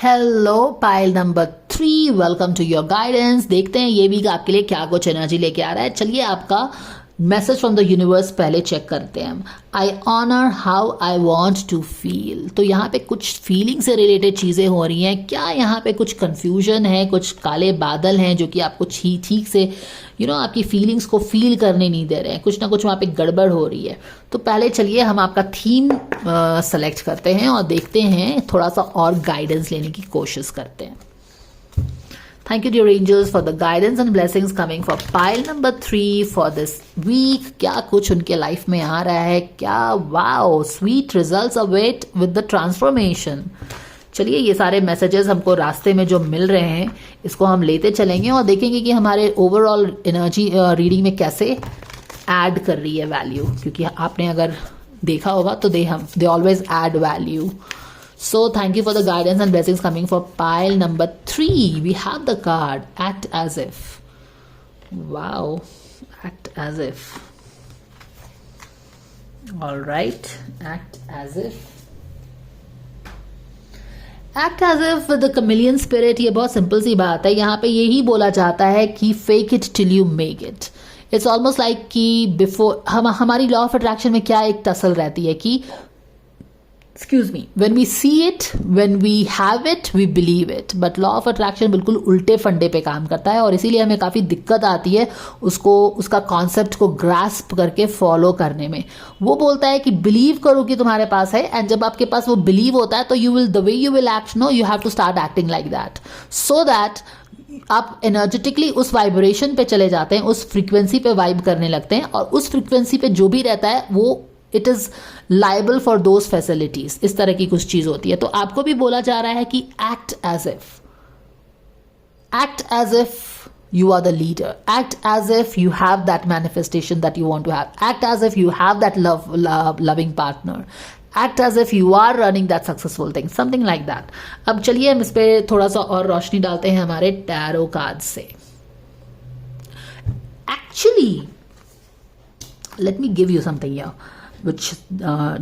S1: Hello pile number 3, welcome to your guidance. देखते हैं ये वीक आपके लिए क्या कुछ एनर्जी लेके आ रहा है। चलिए आपका मैसेज फ्रॉम द यूनिवर्स पहले चेक करते हैं हम। I honour how I want to feel. तो यहाँ पे कुछ फीलिंग से रिलेटेड चीज़ें हो रही हैं। क्या यहाँ पे कुछ कन्फ्यूजन है, कुछ काले बादल हैं जो कि आपको ठीक से आपकी फीलिंग्स को फील करने नहीं दे रहे हैं, कुछ ना कुछ वहाँ पे गड़बड़ हो रही है। तो पहले चलिए हम आपका थीम सेलेक्ट करते हैं और देखते हैं, थोड़ा सा और गाइडेंस लेने की कोशिश करते हैं। Thank you, dear angels, for the guidance and blessings coming for pile number 3 for this week. क्या कुछ उनके लाइफ में आ रहा है? क्या wow, sweet results await with the transformation. चलिए ये सारे मैसेजेस हमको रास्ते में जो मिल रहे हैं, इसको हम लेते चलेंगे और देखेंगे कि हमारे ओवरऑल एनर्जी रीडिंग में कैसे ऐड कर रही है वैल्यू। क्योंकि आपने अगर देखा होगा तो they always add value. So thank you for the guidance and blessings coming for pile number 3. We have the card Act As If. Wow, Act As If. All right, Act As If. Act As If with the chameleon spirit. ये बहुत सिंपल सी बात है। यहाँ पे यही बोला जाता है कि fake it till you make it. It's almost like कि बिफोर हमारी लॉ ऑफ अट्रैक्शन में क्या एक टसल रहती है कि when we see it, when we have it, we believe it. But law of attraction बिल्कुल उल्टे फंडे पे काम करता है और इसीलिए हमें काफ़ी दिक्कत आती है उसका कॉन्सेप्ट को ग्रास्प करके फॉलो करने में। वो बोलता है कि बिलीव करो कि तुम्हारे पास है, एंड जब आपके पास वो बिलीव होता है तो the way you will act, no, you have to start acting like that, so that आप एनर्जेटिकली उस वाइब्रेशन पे चले जाते हैं, उस फ्रीक्वेंसी पे वाइब करने लगते हैं, और उस फ्रीक्वेंसी पे जो भी रहता है वो it is liable for those facilities. इस तरह की कुछ चीज होती है। तो आपको भी बोला जा रहा है कि act as if you are the leader. Act as if you have that manifestation that you want to have. Act as if you have that loving partner. Act as if you are running that successful thing. Something like that. अब चलिए हम इस पे थोड़ा सा और रोशनी डालते हैं हमारे टैरो कार्ड से। Actually, let me give you something here which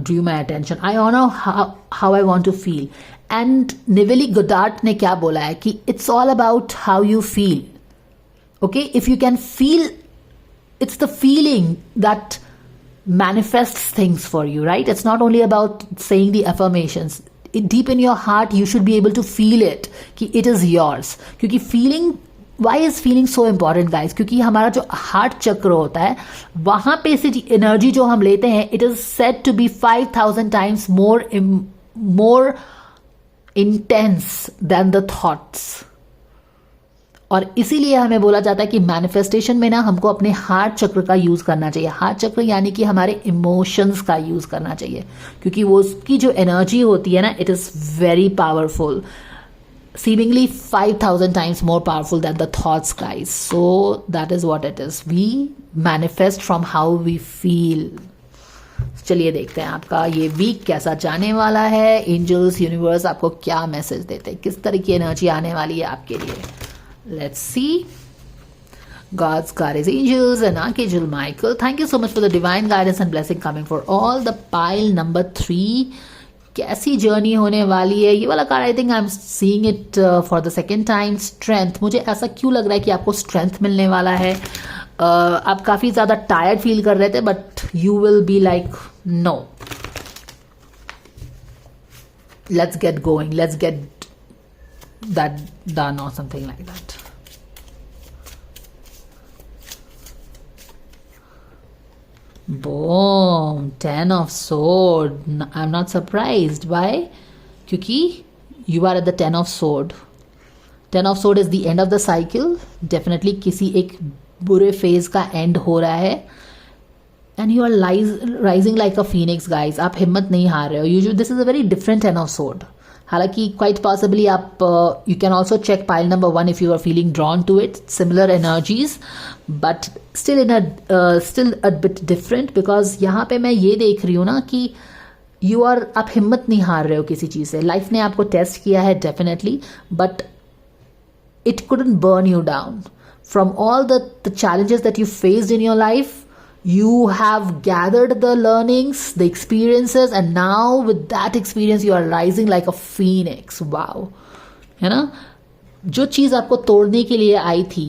S1: drew my attention. I honor how I want to feel. And Neville Goddard ने क्या बोला है कि it's all about how you feel. Okay, if you can feel, it's the feeling that manifests things for you, right? It's not only about saying the affirmations. Deep in your heart, you should be able to feel it कि it is yours. क्योंकि feeling, why is feeling so important, guys? क्योंकि हमारा जो हार्ट चक्र होता है, वहां पे से एनर्जी जो हम लेते हैं, it is said to be 5,000 times more intense than the thoughts. और इसीलिए हमें बोला जाता है कि मैनिफेस्टेशन में ना हमको अपने हार्ट चक्र का यूज करना चाहिए। हार्ट चक्र यानी कि हमारे इमोशंस का यूज करना चाहिए, क्योंकि वो उसकी जो एनर्जी होती है ना, it is very powerful. seemingly 5,000 times more powerful than the thoughts, guys. So that is what it is. We manifest from how we feel. चलिए देखते हैं आपका ये वीक कैसा जाने वाला है. एंजल्स, यूनिवर्स आपको क्या मैसेज देते हैं, किस तरह की एनर्जी आने वाली है आपके लिए. Let's see. God's guidance, angels and Archangel Michael, thank you so much for the divine guidance and blessing coming for all. The pile number 3, कैसी जर्नी होने वाली है. ये वाला card I think I am seeing it for the second time. Strength, मुझे ऐसा क्यों लग रहा है कि आपको स्ट्रेंथ मिलने वाला है. आप काफ़ी ज़्यादा टायर्ड फील कर रहे थे but you will be like no, let's get going, let's get that done और something like that. Boom, 10 of sword. I'm not surprised. Why? क्योंकि you are at the 10 of sword. 10 of sword is the end of the cycle. Definitely किसी एक बुरे फेज का एंड हो रहा है. And you are rising like a phoenix, guys. आप हिम्मत नहीं हार रहे हो. Usually this is a very different 10 of sword. हालांकि क्वाइट पॉसिबली आप you can also check pile number 1 if you are feeling drawn to it. Similar energies but still a bit different. Because यहाँ पे मैं ये देख रही हूँ ना कि आप हिम्मत नहीं हार रहे हो किसी चीज़ से. लाइफ ने आपको टेस्ट किया है definitely, but it couldn't burn you down. From all the challenges that you faced in your life, you have gathered the learnings, the experiences, and now with that experience you are rising like a phoenix. Wow. है ना. जो चीज़ आपको तोड़ने के लिए आई थी,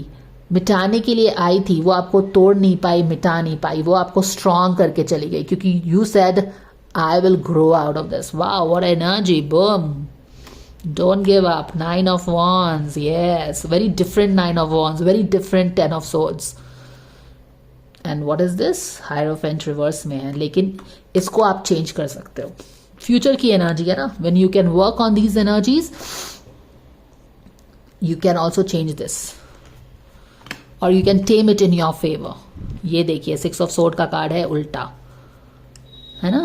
S1: मिटाने के लिए आई थी, वो आपको तोड़ नहीं पाई, मिटा नहीं पाई, वो आपको स्ट्रॉन्ग करके चली गई. क्योंकि you said I will grow out of this. Wow, what energy. Boom. Don't give up. 9 of Wands. Yes, very different 9 of Wands, very different 10 of Swords. And what is this? Hierophant reverse में है, लेकिन इसको आप चेंज कर सकते हो. फ्यूचर की एनर्जी है ना. When you can work on these energies, you can also change this, or you can tame it in your favor. ये देखिए 6 of Sword का कार्ड है उल्टा, है ना.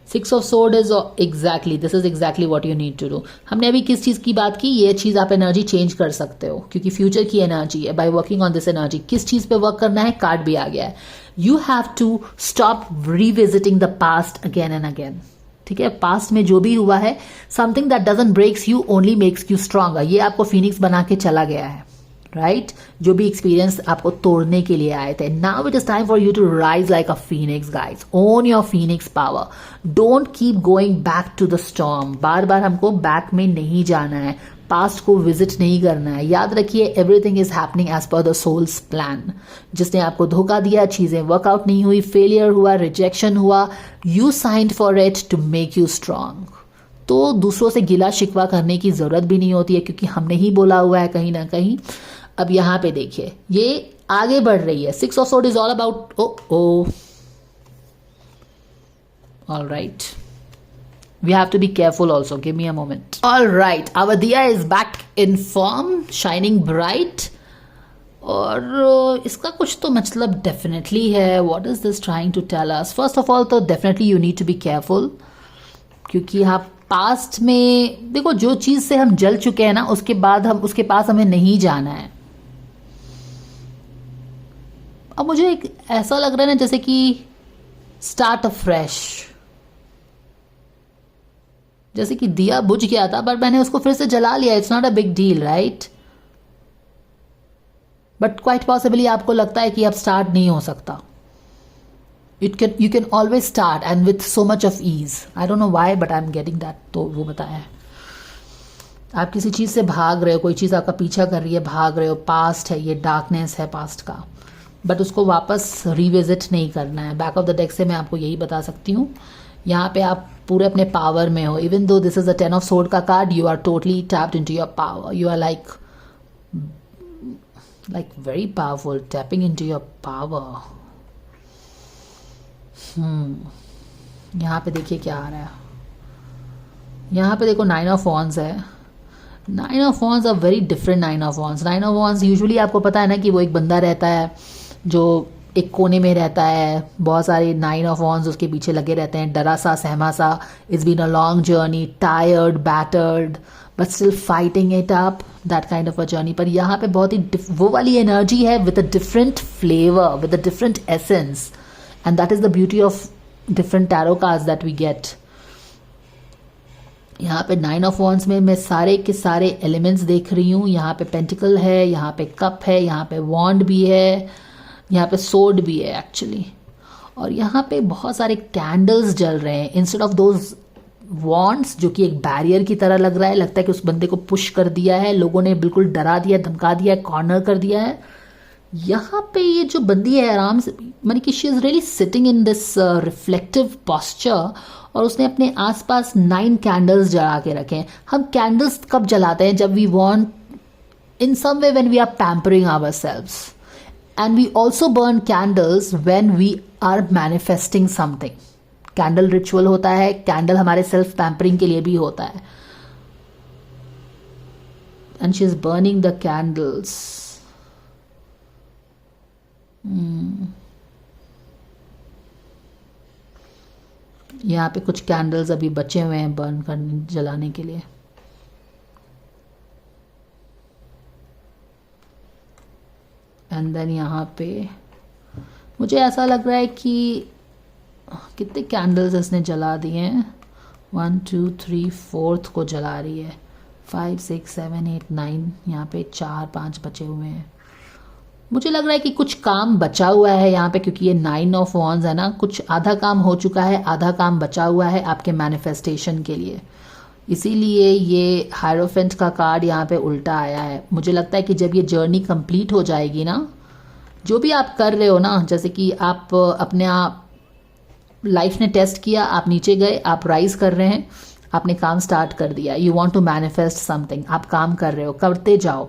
S1: 6 of Sword is exactly, this is exactly what you need to do. हमने अभी किस चीज़ की बात की. ये चीज़ आप एनर्जी चेंज कर सकते हो क्योंकि फ्यूचर की एनर्जी है. By working on this energy, किस चीज़ पे वर्क करना है, कार्ड भी आ गया है. You have to stop revisiting the past again and again. ठीक है, पास्ट में जो भी हुआ है, something that doesn't breaks you only makes you stronger. ये आपको फिनिक्स बना के चला गया है. राइट, जो भी एक्सपीरियंस आपको तोड़ने के लिए आए थे. Now it is time for you to rise like a phoenix, guys. Own your phoenix power. Don't keep going back to the storm. बार बार हमको बैक में नहीं जाना है, पास्ट को विजिट नहीं करना है. याद रखिए, everything is happening as per the soul's plan. जिसने आपको धोखा दिया, चीजें वर्कआउट नहीं हुई, फेलियर हुआ, रिजेक्शन हुआ, you signed for it to make you strong. तो दूसरों से गिला शिकवा करने की जरूरत भी नहीं होती है क्योंकि हमने ही बोला हुआ है कहीं ना कहीं. अब यहां पे देखिए, ये आगे बढ़ रही है. 6 of Swords is all about all right. We have to be careful also. Give me a moment. All right, our Diya is back in form, shining bright. और इसका कुछ तो मतलब डेफिनेटली है. What is this trying to tell us? First of all, तो definitely you need to be careful. क्योंकि आप पास्ट में देखो, जो चीज से हम जल चुके हैं ना, उसके बाद हम उसके पास हमें नहीं जाना है. अब मुझे एक ऐसा लग रहा है ना जैसे कि स्टार्ट अ फ्रेश. जैसे कि दिया बुझ गया था बट मैंने उसको फिर से जला लिया. It's not a big deal, right. But quite possibly आपको लगता है कि अब स्टार्ट नहीं हो सकता. You can always start and with so much of ease. I don't know why, but I'm getting that. तो वो बताया है. आप किसी चीज़ से भाग रहे हो, कोई चीज़ आपका पीछा कर रही है, भाग रहे हो. पास्ट है, ये डार्कनेस है पास्ट का, बट उसको वापस रिविजिट नहीं करना है. बैक ऑफ द डेक से मैं आपको यही बता सकती हूँ. यहाँ पे आप पूरे अपने पावर में हो. Even though this is the 10 of Sword का card, you are totally tapped into your power. You are like very powerful, tapping into your power. यहाँ पे देखिए क्या आ रहा है. यहाँ पे देखो 9 of Wands है. 9 of Wands are very different 9 of Wands. 9 of Wands usually आपको पता है ना कि वो एक बंदा रहता है जो एक कोने में रहता है, बहुत सारे 9 of Wands उसके पीछे लगे रहते हैं, डरा सा सहमा सा, it's been a long journey, tired, battered, but still fighting it up, that kind of a journey. पर यहाँ पे बहुत ही वो वाली एनर्जी है with a different flavour, with a different essence, and that is the beauty of different tarot cards that we get. यहाँ पे 9 of Wands में मैं सारे के सारे एलिमेंट्स देख रही हूँ। यहाँ पे पेंटिकल है, यहाँ पे कप है, यहाँ पे वॉन्ड भी है, यहाँ पे सोर्ड भी है एक्चुअली, और यहाँ पे बहुत सारे कैंडल्स जल रहे हैं इंस्टेड ऑफ दोज वॉन्ड्स, जो कि एक बैरियर की तरह लग रहा है। लगता है कि उस बंदे को पुश कर दिया है लोगों ने, बिल्कुल डरा दिया, धमका दिया, कॉर्नर कर दिया है। यहाँ पे ये जो बंदी है आराम से, मानी कि she is really sitting in this reflective posture, और उसने अपने आसपास 9 कैंडल्स जला के रखे हैं। हम कैंडल्स कब जलाते हैं? जब we want in some way, when we are pampering ourselves, and we also burn candles when we are manifesting something. Candle ritual होता है, कैंडल हमारे सेल्फ पैम्परिंग के लिए भी होता है। And she is burning the candles. यहाँ पे कुछ कैंडल्स अभी बचे हुए हैं बर्न करने, जलाने के लिए। एंड देन यहाँ पे मुझे ऐसा लग रहा है कि कितने कैंडल्स इसने जला दिए हैं, 1 2 3 4th को जला रही है, 5 6 7 8 9, यहाँ पे 4 5 बचे हुए हैं। मुझे लग रहा है कि कुछ काम बचा हुआ है यहाँ पे, क्योंकि ये 9 of Wands है ना, कुछ आधा काम हो चुका है, आधा काम बचा हुआ है आपके मैनिफेस्टेशन के लिए। इसीलिए ये हायरोफेंट का कार्ड यहाँ पे उल्टा आया है। मुझे लगता है कि जब ये जर्नी कंप्लीट हो जाएगी ना, जो भी आप कर रहे हो ना, जैसे कि आप अपने आप लाइफ ने टेस्ट किया, आप नीचे गए, आप राइज कर रहे हैं, आपने काम स्टार्ट कर दिया, you want to manifest something, आप काम कर रहे हो, करते जाओ,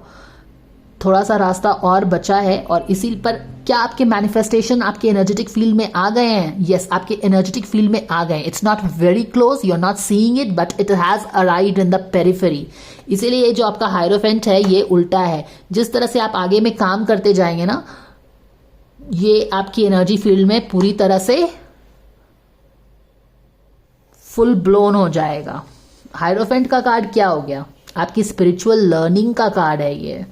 S1: थोड़ा सा रास्ता और बचा है। और इसी पर क्या आपके मैनिफेस्टेशन आपके एनर्जेटिक फील्ड में आ गए हैं? यस, आपके एनर्जेटिक फील्ड में आ गए। It's not very close, you are not seeing it, but it has arrived in the periphery. इसीलिए जो आपका हायरोफेंट है ये उल्टा है। जिस तरह से आप आगे में काम करते जाएंगे ना, ये आपकी एनर्जी फील्ड में पूरी तरह से फुल ब्लोन हो जाएगा। हायरोफेंट का कार्ड क्या हो गया? आपकी स्पिरिचुअल लर्निंग का कार्ड है ये।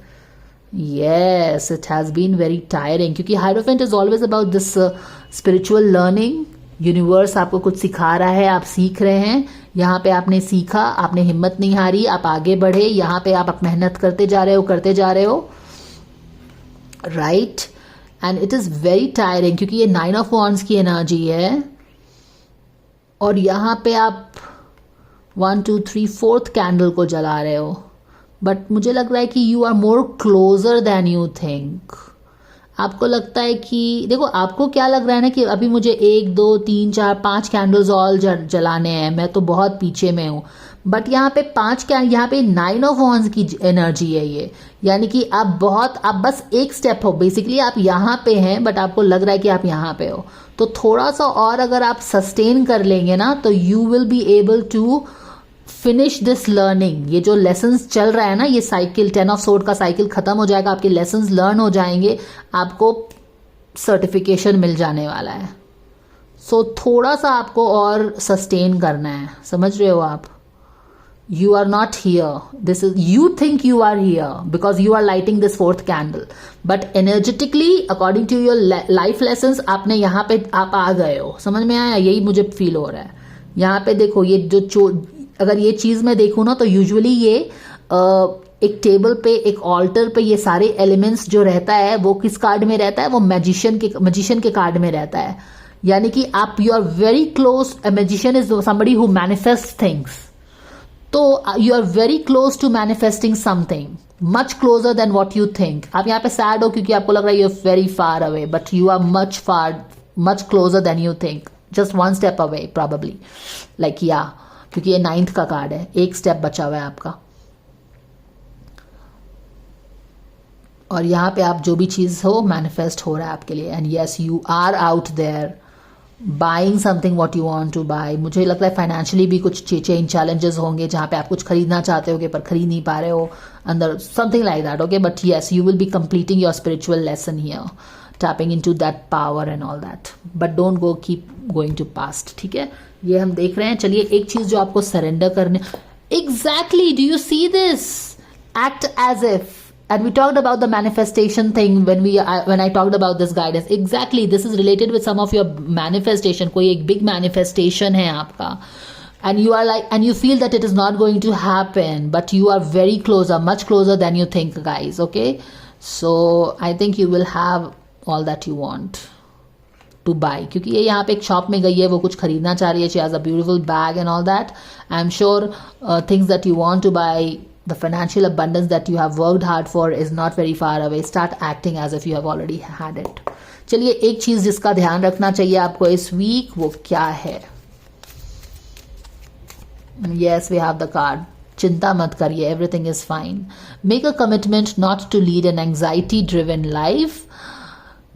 S1: Yes, it has been very tiring, क्योंकि hierophant is always about this spiritual learning. Universe आपको कुछ सिखा रहा है, आप सीख रहे हैं। यहाँ पे आपने सीखा, आपने हिम्मत नहीं हारी, आप आगे बढ़े। यहाँ पे आप मेहनत करते जा रहे हो, right. And it is very tiring, क्योंकि ये 9 of Wands की एनर्जी है। और यहाँ पे आप 1 2 3 4th कैंडल को जला रहे हो, बट मुझे लग रहा है कि you are more closer than you think. आपको लगता है कि, देखो आपको क्या लग रहा है ना कि अभी मुझे 1 2 3 4 5 कैंडल्स ऑल जलाने हैं, मैं तो बहुत पीछे में हूँ। बट यहाँ पे यहाँ पे 9 of Wands की एनर्जी है ये, यानी कि आप बस एक स्टेप हो। बेसिकली आप यहाँ पे हैं, बट आपको लग रहा है कि आप यहाँ पे हो। तो थोड़ा सा और अगर आप सस्टेन कर लेंगे ना, तो you will be able to finish this learning. ये जो लेसन्स चल रहा है ना, ये साइकिल 10 of Swords का साइकिल खत्म हो जाएगा, आपके लेसन्स लर्न हो जाएंगे, आपको सर्टिफिकेशन मिल जाने वाला है। सो थोड़ा सा आपको और सस्टेन करना है, समझ रहे हो आप? You are not here. You think you are here because you are lighting this 4th candle. But energetically, according to your life lessons, आपने यहाँ पे आप आ गए हो। समझ में आया? यही मुझे फील हो रहा है। यहाँ पे देखो, ये जो अगर ये चीज़ मैं देखूँ ना, तो यूजुअली ये एक टेबल पे, एक ऑल्टर पे ये सारे एलिमेंट्स जो रहता है, वो किस कार्ड में रहता है? वो मैजिशियन के कार्ड में रहता है। यानी कि आप, you are very close. A magician is somebody who manifest things. तो you are very close to manifesting something, much closer than what you think. आप यहाँ पे सैड हो क्योंकि आपको लग रहा है you are very far away, but you are much closer than you think, just 1 step away probably, like क्योंकि ये 9th का कार्ड है, 1 step बचा हुआ है आपका। और यहाँ पे आप जो भी चीज हो, मैनिफेस्ट हो रहा है आपके लिए। And yes, you are out there buying something what you want to buy. मुझे लगता है फाइनेंशियली भी कुछ चेंज चैलेंजेस होंगे, जहाँ पे आप कुछ खरीदना चाहते होगे पर खरीद नहीं पा रहे हो अंदर, something like that. Okay, but yes, you will be completing your spiritual lesson here. tapping into that power and all that, but don't keep going to past. ठीक है, ये हम देख रहे हैं. चलिए एक चीज जो आपको सरेंडर करने, exactly, do you see this? Act as if. And we talked about the manifestation thing when I talked about this guidance. Exactly, this is related with some of your manifestation. कोई एक big manifestation है आपका, and you are like, and you feel that it is not going to happen, but you are very closer, much closer than you think, guys. Okay, so I think you will have all that you want to buy. क्योंकि ये यहाँ पे एक शॉप में गई है, वो कुछ खरीदना चाह रही है. She has a beautiful bag and all that. I'm sure things that you want to buy, the financial abundance that you have worked hard for is not very far away. Start acting as if you have already had it. चलिए एक चीज जिसका ध्यान रखना चाहिए आपको इस वीक, वो क्या है? Yes, we have the card. चिंता मत करिए, everything is fine. Make a commitment not to lead an anxiety-driven life.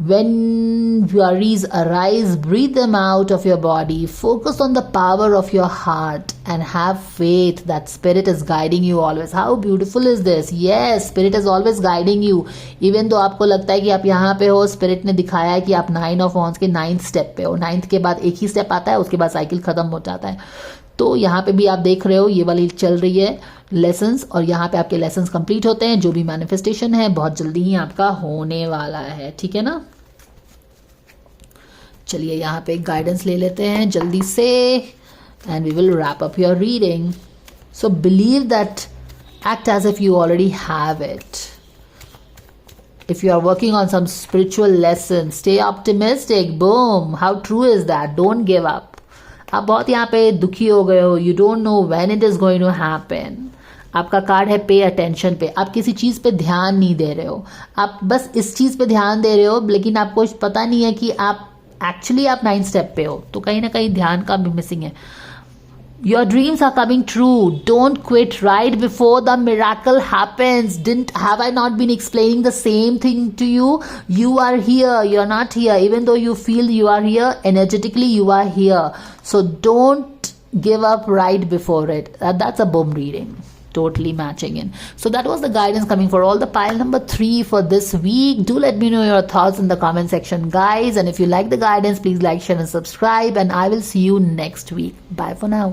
S1: When worries arise, breathe them out of your body. Focus on the power of your heart and have faith that Spirit is guiding you always. How beautiful is this? Yes, Spirit is always guiding you. Even though आपको लगता है कि आप यहाँ पे हो, Spirit ने दिखाया है कि आप 9 of Wands के 9th स्टेप पे हो. 9th के बाद एक ही स्टेप आता है, उसके बाद साइकिल खत्म हो जाता है. तो यहाँ पे भी आप देख रहे हो, ये वाली चल रही है लेसन्स, और यहाँ पे आपके लेसन्स कंप्लीट होते हैं. जो भी मैनिफेस्टेशन है बहुत जल्दी ही आपका होने वाला है. ठीक है ना? चलिए यहाँ पे गाइडेंस ले लेते हैं जल्दी से, and we will wrap up your reading. So believe that, act as if you already have it. If you are working on some spiritual lesson, stay optimistic. Boom. How true is that? Don't give up. आप बहुत यहाँ पे दुखी हो गए हो. You don't know when it is going to happen. आपका कार्ड है पे अटेंशन पे. आप किसी चीज़ पे ध्यान नहीं दे रहे हो, आप बस इस चीज़ पे ध्यान दे रहे हो, लेकिन आपको पता नहीं है कि आप एक्चुअली आप 9th स्टेप पे हो. तो कहीं ना कहीं ध्यान का भी मिसिंग है. Your dreams are coming true. Don't quit right before the miracle happens. Have I not been explaining the same thing to you? You are here. You're not here. Even though you feel you are here, energetically you are here. So don't give up right before it. That's a boom reading. Totally matching in. So that was the guidance coming for all the pile number 3 for this week. Do let me know your thoughts in the comment section, guys. And if you like the guidance, please like, share and subscribe. And I will see you next week. Bye for now.